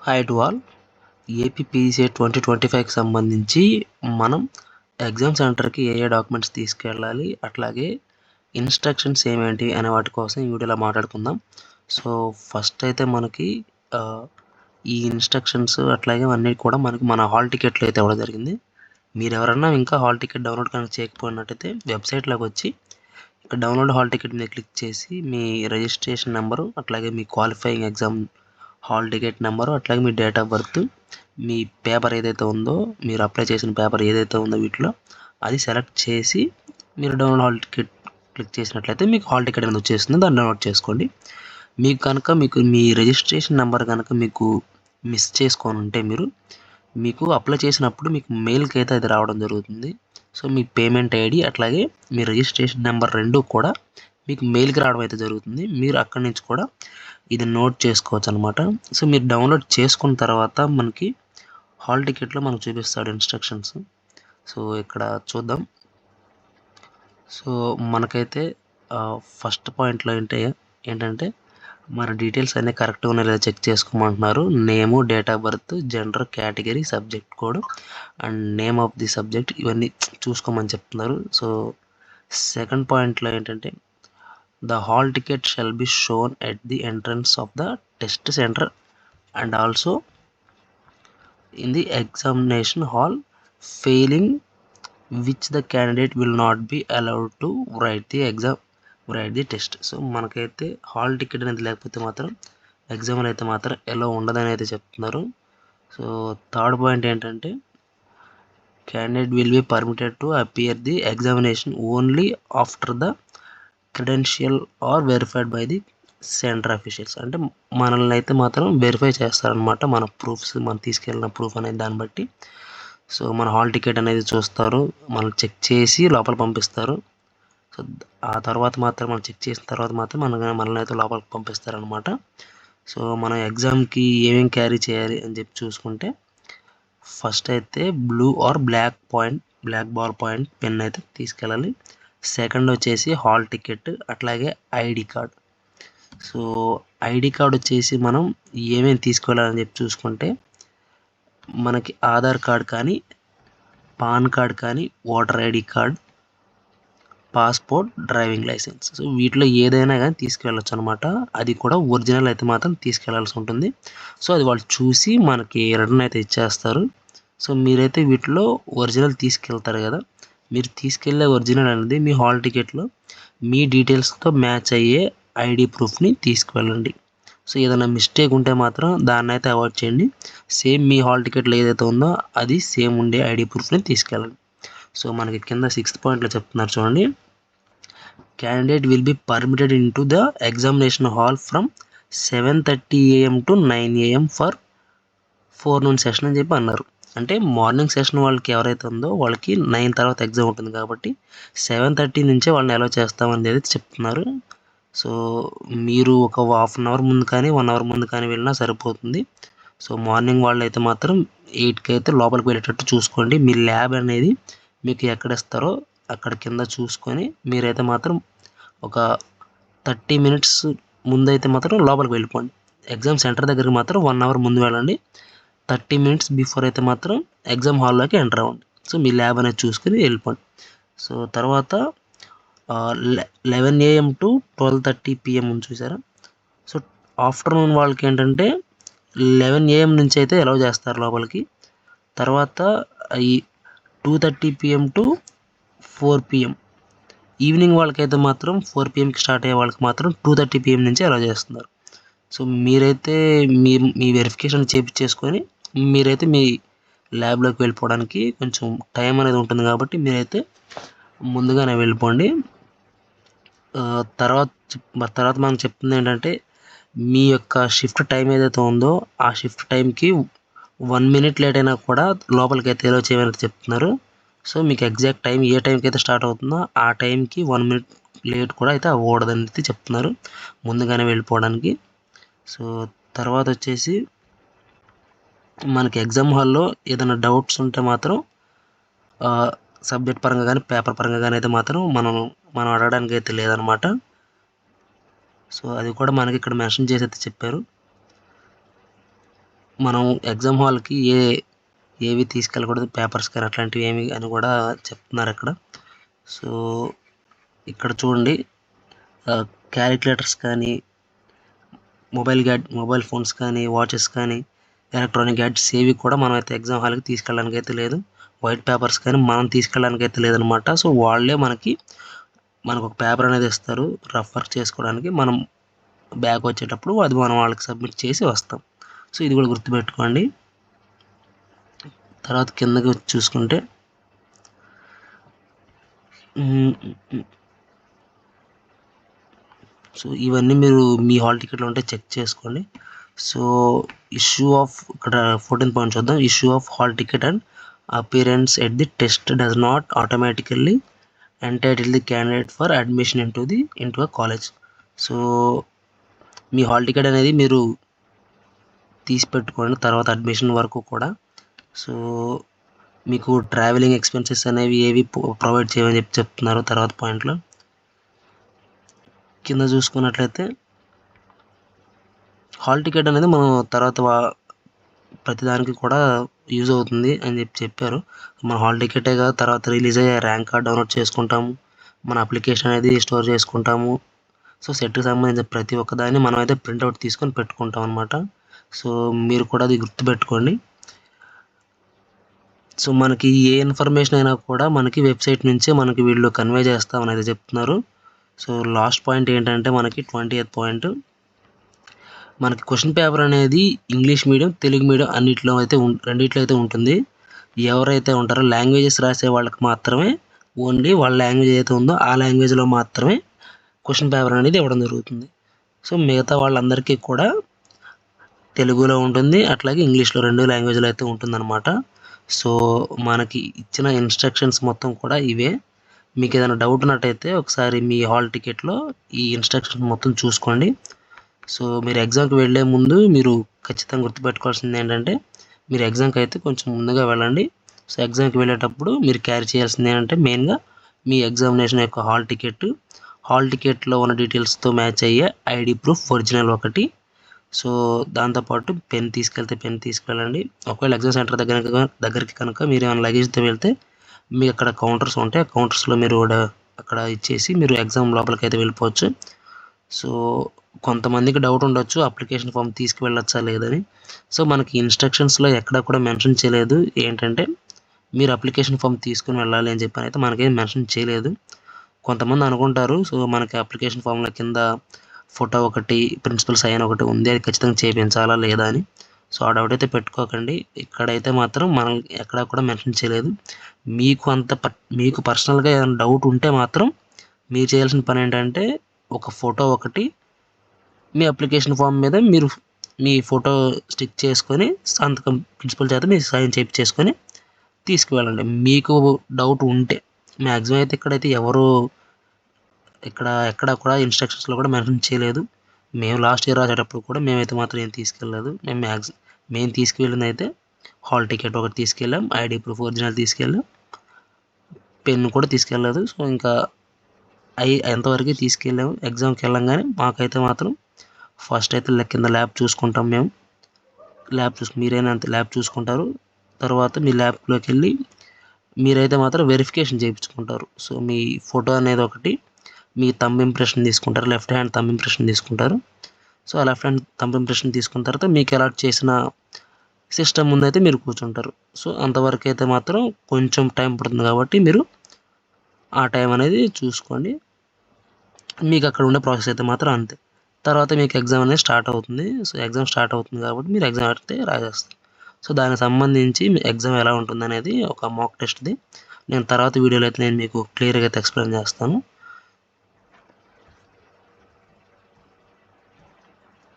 Hi to all. AP PGCET 2025కి సంబంధించి మనం ఎగ్జామ్ సెంటర్కి ఏ డాక్యుమెంట్స్ తీసుకెళ్ళాలి, అట్లాగే ఇన్స్ట్రక్షన్స్ ఏమేంటి అనే వాటి కోసం ఈ వీడియోలో మాట్లాడుకుందాం. సో ఫస్ట్ అయితే మనకి ఈ ఇన్స్ట్రక్షన్స్ అట్లాగే అన్నీ కూడా మనకి మన హాల్ టికెట్లు అయితే ఇవ్వడం జరిగింది. మీరు ఎవరన్నా ఇంకా హాల్ టికెట్ డౌన్లోడ్ కనుక చేయకపోయినట్టయితే వెబ్సైట్లోకి వచ్చి ఇక్కడ డౌన్లోడ్ హాల్ టికెట్ మీద క్లిక్ చేసి మీ రిజిస్ట్రేషన్ నెంబరు, అట్లాగే మీ qualifying exam hall ticket number, అట్లాగే మీ డేట్ ఆఫ్ బర్త్, మీ పేపర్ ఏదైతే ఉందో, మీరు అప్లై చేసిన పేపర్ ఏదైతే ఉందో వీటిలో అది సెలెక్ట్ చేసి మీరు డౌన్లోడ్ హాల్ టికెట్ క్లిక్ చేసినట్లయితే మీకు హాల్ టికెట్ అనేది వచ్చేస్తుంది. దాన్ని డౌన్లోడ్ చేసుకోండి. మీకు కనుక మీ రిజిస్ట్రేషన్ నెంబర్ కనుక మీకు మిస్ చేసుకొని ఉంటే మీకు అప్లై చేసినప్పుడు మీకు మెయిల్కి అయితే అది రావడం జరుగుతుంది. సో మీ పేమెంట్ ఐడి అట్లాగే మీ రిజిస్ట్రేషన్ నెంబర్ రెండు కూడా మీకు మెయిల్కి రావడం అయితే జరుగుతుంది. మీరు అక్కడి నుంచి కూడా ఇది నోట్ చేసుకోవచ్చు అనమాట. సో మీరు డౌన్లోడ్ చేసుకున్న తర్వాత మనకి హాల్ టికెట్లో మనకు చూపిస్తాడు ఇన్స్ట్రక్షన్స్. సో ఇక్కడ చూద్దాం. సో మనకైతే ఫస్ట్ పాయింట్లో ఏంటంటే మన డీటెయిల్స్ అన్నీ కరెక్ట్గా ఉన్నాయో లేదా చెక్ చేసుకోమంటున్నారు. Name, date of birth, gender, category, subject code and name of the subject ఇవన్నీ చూసుకోమని చెప్తున్నారు. సో సెకండ్ పాయింట్లో ఏంటంటే the hall ticket shall be shown at the entrance of the test center and also in the examination hall, failing which the candidate will not be allowed to write the test. So మనకైతే hall ticket అనేది లేకపోతే మాత్రం ఎగ్జామ్లో అయితే మాత్రం ఎలా ఉండదని అయితే చెప్తున్నారు. సో థర్డ్ పాయింట్ ఏంటంటే candidate will be permitted to appear the examination only after the credential are verified by the centre officials. అంటే మనల్ని అయితే మాత్రం వెరిఫై చేస్తారనమాట, మన ప్రూఫ్స్, మనం తీసుకెళ్ళిన ప్రూఫ్ అనేది దాన్ని బట్టి. సో మన హాల్ టికెట్ అనేది చూస్తారు, మనం చెక్ చేసి లోపల పంపిస్తారు. సో ఆ తర్వాత మాత్రం మనం చెక్ చేసిన తర్వాత మాత్రం మనల్ని అయితే లోపలికి పంపిస్తారనమాట. సో మనం ఎగ్జామ్కి ఏమేమి క్యారీ చేయాలి అని చెప్పి చూసుకుంటే ఫస్ట్ అయితే blue or black ball point pen అయితే తీసుకెళ్ళాలి. సెకండ్ వచ్చేసి హాల్ టికెట్, అట్లాగే ID card. So ID card వచ్చేసి మనం ఏమేమి తీసుకెళ్ళాలని చెప్పి చూసుకుంటే మనకి ఆధార్ కార్డ్ కానీ, పాన్ కార్డ్ కానీ, voter ID card, passport, driving licence. So వీటిలో ఏదైనా కానీ తీసుకెళ్ళచ్చు అనమాట. అది కూడా ఒరిజినల్ అయితే మాత్రం తీసుకెళ్లాల్సి ఉంటుంది. సో అది వాళ్ళు చూసి మనకి రిటర్న్ అయితే ఇచ్చేస్తారు. సో మీరైతే వీటిలో ఒరిజినల్ తీసుకెళ్తారు కదా, మీరు తీసుకెళ్లే ఒరిజినల్ అనేది మీ హాల్ టికెట్లో మీ డీటెయిల్స్తో మ్యాచ్ అయ్యే ఐడి ప్రూఫ్ని తీసుకువెళ్ళండి. సో ఏదైనా మిస్టేక్ ఉంటే మాత్రం దాన్ని అయితే అవాయిడ్ చేయండి. సేమ్ మీ హాల్ టికెట్లో ఏదైతే ఉందో అది సేమ్ ఉండే ఐడి ప్రూఫ్ని తీసుకెళ్ళండి. సో మనకి కింద 6th పాయింట్లో చెప్తున్నారు చూడండి. Candidate will be permitted in to the examination hall from 7:30 AM to 9 AM for forenoon session అని చెప్పి అన్నారు. అంటే మార్నింగ్ సెషన్ వాళ్ళకి ఎవరైతే ఉందో వాళ్ళకి 9 తర్వాత ఎగ్జామ్ ఉంటుంది కాబట్టి 7:30 నుంచే వాళ్ళని అలౌ చేస్తామనేది చెప్తున్నారు. సో మీరు ఒక హాఫ్ అన్ అవర్ ముందు కానీ 1 అవర్ ముందు కానీ వెళ్ళినా సరిపోతుంది. సో మార్నింగ్ వాళ్ళు అయితే మాత్రం 8కి అయితే లోపలికి వెళ్ళేటట్టు చూసుకోండి. మీ ల్యాబ్ అనేది మీకు ఎక్కడ ఇస్తారో అక్కడ కింద చూసుకొని మీరైతే మాత్రం ఒక 30 minutes ముందైతే మాత్రం లోపలికి వెళ్ళిపోండి. ఎగ్జామ్ సెంటర్ దగ్గరికి మాత్రం 1 అవర్ ముందు వెళ్ళండి. 30 minutes బిఫోర్ అయితే మాత్రం ఎగ్జామ్ హాల్లోకి ఎంటర్ అవ్వండి. సో మీ ల్యాబ్ అనేది చూసుకుని వెళ్ళిపోండి. సో తర్వాత 11 AM to 12:30 PM అని చూసారా. సో ఆఫ్టర్నూన్ వాళ్ళకి ఏంటంటే 11 AM నుంచి అయితే అలౌ చేస్తారు లోపలికి. తర్వాత ఈ 2:30 PM to 4 PM ఈవినింగ్ వాళ్ళకైతే మాత్రం 4 PMకి స్టార్ట్ అయ్యే వాళ్ళకి మాత్రం 2:30 PM నుంచి అలౌ చేస్తున్నారు. సో మీరైతే మీ వెరిఫికేషన్ చేసుకొని మీరైతే మీ ల్యాబ్లోకి వెళ్ళిపోవడానికి కొంచెం టైం అనేది ఉంటుంది కాబట్టి మీరైతే ముందుగానే వెళ్ళిపోండి. తర్వాత మనం చెప్తుంది ఏంటంటే మీ యొక్క షిఫ్ట్ టైం ఏదైతే ఉందో ఆ షిఫ్ట్ టైంకి 1 minute లేట్ అయినా కూడా లోపలికి అయితే అలౌ చేయమని చెప్తున్నారు. సో మీకు ఎగ్జాక్ట్ టైం ఏ టైంకి అయితే స్టార్ట్ అవుతుందో ఆ టైంకి 1 minute లేట్ కూడా అయితే అవ్వకూడదని అయితే చెప్తున్నారు, ముందుగానే వెళ్ళిపోవడానికి. సో తర్వాత వచ్చేసి మనకి ఎగ్జామ్ హాల్లో ఏదైనా డౌట్స్ ఉంటే మాత్రం సబ్జెక్ట్ పరంగా కానీ పేపర్ పరంగా కానీ అయితే మాత్రం మనం అడగడానికి అయితే లేదనమాట. సో అది కూడా మనకి ఇక్కడ మెన్షన్ చేసి అయితే చెప్పారు. మనం ఎగ్జామ్ హాల్కి ఏవి తీసుకెళ్ళకూడదు, పేపర్స్ కానీ అట్లాంటివి ఏమి అని కూడా చెప్తున్నారు ఇక్కడ. సో ఇక్కడ చూడండి, క్యాలిక్యులేటర్స్ కానీ, మొబైల్ ఫోన్స్ కానీ, వాచెస్ కానీ, ఎలక్ట్రానిక్ గ్యాడ్జెట్స్ ఏవి కూడా మనం అయితే ఎగ్జామ్ హాల్కి తీసుకెళ్ళడానికి అయితే లేదు. వైట్ పేపర్స్ కానీ మనం తీసుకెళ్ళడానికి అయితే లేదనమాట. సో వాళ్ళే మనకు ఒక పేపర్ అనేది ఇస్తారు రఫ్ వర్క్ చేసుకోవడానికి. మనం బ్యాగ్ వచ్చేటప్పుడు అది మనం వాళ్ళకి సబ్మిట్ చేసి వస్తాం. సో ఇది కూడా గుర్తుపెట్టుకోండి. తర్వాత కిందకి చూసుకుంటే సో ఇవన్నీ మీరు మీ హాల్ టికెట్లో ఉంటే చెక్ చేసుకోండి. సో ఇష్యూ ఆఫ్ ఇక్కడ 14 పాయింట్ చూద్దాం. Issue of hall ticket and appearance at the test does not automatically entitle the candidate for admission into a college. So మీ హాల్ టికెట్ అనేది మీరు తీసి పెట్టుకోండి తర్వాత అడ్మిషన్ వరకు కూడా. సో మీకు ట్రావెలింగ్ ఎక్స్పెన్సెస్ అనేవి ఏవి ప్రొవైడ్ చేయమని చెప్తున్నారు తర్వాత పాయింట్లో. కింద చూసుకున్నట్లయితే హాల్ టికెట్ అనేది మనం తర్వాత ప్రతిదానికి కూడా యూజ్ అవుతుంది అని చెప్పారు. మన హాల్ టికెటే కాదు, తర్వాత రిలీజ్ అయ్యే ర్యాంక్ కార్డ్ డౌన్లోడ్ చేసుకుంటాము, మన అప్లికేషన్ అనేది స్టోర్ చేసుకుంటాము. సో సెట్కి సంబంధించిన ప్రతి ఒక్కదాన్ని మనం అయితే ప్రింట్అవుట్ తీసుకొని పెట్టుకుంటాం అనమాట. సో మీరు కూడా అది గుర్తుపెట్టుకోండి. సో మనకి ఏ ఇన్ఫర్మేషన్ అయినా కూడా మనకి వెబ్సైట్ నుంచే మనకి వీళ్ళు కన్వే చేస్తామని అయితే చెప్తున్నారు. సో లాస్ట్ పాయింట్ ఏంటంటే మనకి 20th పాయింట్, మనకి క్వశ్చన్ పేపర్ అనేది ఇంగ్లీష్ మీడియం, తెలుగు మీడియం రెండిట్లో అయితే ఉంటుంది. ఎవరైతే ఉంటారో లాంగ్వేజెస్ రాసే వాళ్ళకి మాత్రమే ఓన్లీ వాళ్ళ లాంగ్వేజ్ ఏదైతే ఉందో ఆ లాంగ్వేజ్లో మాత్రమే క్వశ్చన్ పేపర్ అనేది ఇవ్వడం జరుగుతుంది. సో మిగతా వాళ్ళందరికీ కూడా తెలుగులో ఉంటుంది, అట్లాగే ఇంగ్లీష్లో 2 లాంగ్వేజ్లో అయితే ఉంటుందన్నమాట. సో మనకి ఇచ్చిన ఇన్స్ట్రక్షన్స్ మొత్తం కూడా ఇవే. మీకు ఏదైనా డౌట్ ఉన్నట్టయితే ఒకసారి మీ హాల్ టికెట్లో ఈ ఇన్స్ట్రక్షన్స్ మొత్తం చూసుకోండి. సో మీరు ఎగ్జామ్కి వెళ్ళే ముందు మీరు ఖచ్చితంగా గుర్తుపెట్టుకోవాల్సింది ఏంటంటే మీరు ఎగ్జామ్కి అయితే కొంచెం ముందుగా వెళ్ళండి. సో ఎగ్జామ్కి వెళ్ళేటప్పుడు మీరు క్యారీ చేయాల్సింది ఏంటంటే మెయిన్గా మీ ఎగ్జామినేషన్ యొక్క హాల్ టికెట్లో ఉన్న డీటెయిల్స్తో మ్యాచ్ అయ్యే ఐడి ప్రూఫ్ ఒరిజినల్ ఒకటి. సో దాంతోపాటు పెన్ తీసుకెళ్ళండి. ఒకవేళ ఎగ్జామ్ సెంటర్ దగ్గరికి కనుక మీరు ఏమైనా లగేజ్తో వెళ్తే మీకు అక్కడ కౌంటర్స్ ఉంటాయి. ఆ కౌంటర్స్లో మీరు అక్కడ ఇచ్చేసి మీరు ఎగ్జామ్ లోపలికి అయితే వెళ్ళిపోవచ్చు. సో కొంతమందికి డౌట్ ఉండొచ్చు అప్లికేషన్ ఫామ్ తీసుకువెళ్ళొచ్చా లేదని. సో మనకి ఇన్స్ట్రక్షన్స్లో ఎక్కడ కూడా మెన్షన్ చేయలేదు ఏంటంటే మీరు అప్లికేషన్ ఫామ్ తీసుకుని వెళ్ళాలి అని చెప్పి అయితే మనకేం మెన్షన్ చేయలేదు. కొంతమంది అనుకుంటారు సో మనకి అప్లికేషన్ ఫామ్ల కింద ఫోటో ఒకటి, ప్రిన్సిపల్ సైన్ ఒకటి ఉంది, అది ఖచ్చితంగా చేయించాలా లేదా అని. సో ఆ డౌట్ అయితే పెట్టుకోకండి. ఇక్కడైతే మాత్రం మనం ఎక్కడా కూడా మెన్షన్ చేయలేదు. మీకు పర్సనల్గా ఏదైనా డౌట్ ఉంటే మాత్రం మీరు చేయాల్సిన పని ఏంటంటే ఒక ఫోటో ఒకటి మీ అప్లికేషన్ ఫామ్ మీద మీరు మీ ఫోటో స్టిక్ చేసుకొని సంతకం ప్రిన్సిపల్ చేత మీరు సైన్ చేయించేసుకొని తీసుకువెళ్ళండి మీకు డౌట్ ఉంటే. మ్యాక్సిమం అయితే ఇక్కడైతే ఎవరు ఎక్కడ కూడా ఇన్స్ట్రక్షన్స్లో కూడా మెన్షన్ చేయలేదు. మేము లాస్ట్ ఇయర్ రాసేటప్పుడు కూడా మేమైతే మాత్రం ఏం తీసుకెళ్ళలేదు. మేము తీసుకువెళ్ళింది అయితే హాల్ టికెట్ ఒకటి తీసుకెళ్ళాం, ఐడి ప్రూఫ్ ఒరిజినల్ తీసుకెళ్ళాం, పెన్ కూడా తీసుకెళ్ళలేదు. సో ఇంకా ఎంతవరకు తీసుకెళ్ళాము. ఎగ్జామ్కి వెళ్ళంగానే మాకైతే మాత్రం ఫస్ట్ అయితే కింద ల్యాబ్ చూసుకుంటాం మేము. మీరైనా అంతే ల్యాబ్ చూసుకుంటారు. తర్వాత మీ ల్యాబ్లోకి వెళ్ళి మీరైతే మాత్రం వెరిఫికేషన్ చేయించుకుంటారు. సో మీ ఫోటో అనేది ఒకటి, మీ థంబ్ ఇంప్రెషన్ తీసుకుంటారు, లెఫ్ట్ హ్యాండ్ థంబ్ ఇంప్రెషన్ తీసుకుంటారు. సో ఆ లెఫ్ట్ హ్యాండ్ థంబ్ ఇంప్రెషన్ తీసుకున్న తర్వాత మీకు అలాట్ చేసిన సిస్టమ్ ముందైతే మీరు కూర్చుంటారు. సో అంతవరకు అయితే మాత్రం కొంచెం టైం పడుతుంది కాబట్టి మీరు ఆ టైం అనేది చూసుకోండి. మీకు అక్కడ ఉండే ప్రాసెస్ అయితే మాత్రం అంతే. తర్వాత మీకు ఎగ్జామ్ అనేది స్టార్ట్ అవుతుంది. సో ఎగ్జామ్ స్టార్ట్ అవుతుంది కాబట్టి మీరు ఎగ్జామ్ అయితే రాసేస్తారు. సో దానికి సంబంధించి మీ ఎగ్జామ్ ఎలా ఉంటుంది అనేది ఒక మాక్ టెస్ట్ది నేను తర్వాత వీడియోలో అయితే నేను మీకు క్లియర్గా అయితే ఎక్స్ప్లెయిన్ చేస్తాను.